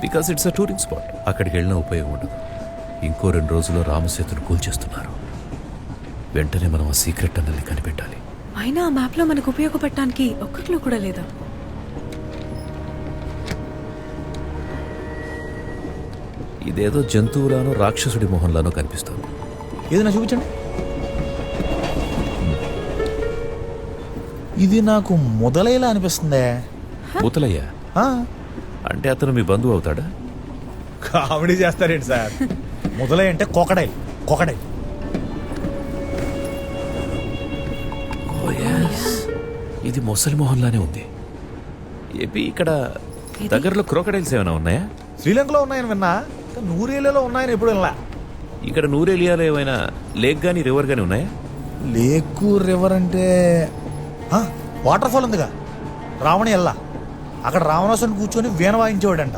Because it's a touring spot. అక్కడికి వెళ్ళినా ఉపయోగం ఉండదు. ఇంకో 2 రోజుల్లో రామసేతును కూల్చేస్తున్నారు. వెంటనే మనం ఆ సీక్రెట్ టన్నల్ని కనిపెట్టాలి. అయినా ఆ మ్యాప్ లో మనకు ఉపయోగపడటానికి ఒక్క క్లూ కూడా లేదా? ఇదేదో జంతువులానో రాక్షసుడి మొహంలానో కనిపిస్తుంది. ఏదైనా చూపించండి. ఇది నాకు మొదలయ్యేలా అనిపిస్తుందే. ముతలయ్య ఆ, అంటే అతను మీ బంధువు అవుతాడా? కామెడీ చేస్తారేంటి సార్? మొదలై అంటే కోకడై కోకడై. Oh, yes. ఇది మొసలి మొహంలానే ఉంది. ఏపీ ఇక్కడ దగ్గరలో క్రోకడైల్స్ ఏమైనా ఉన్నాయా? శ్రీలంకలో ఉన్నాయని విన్నా, నూరేలియాలో ఉన్నాయని ఎప్పుడు వినలా. ఇక్కడ నూరేలియాలో ఏమైనా లేక్ గానీ రివర్ గానీ ఉన్నాయా? లేకు రివర్ అంటే వాటర్ ఫాల్ ఉందిగా, రావణి ఎల్లా. అక్కడ రావణాసుని కూర్చొని వీణ వాయించేవాడంట.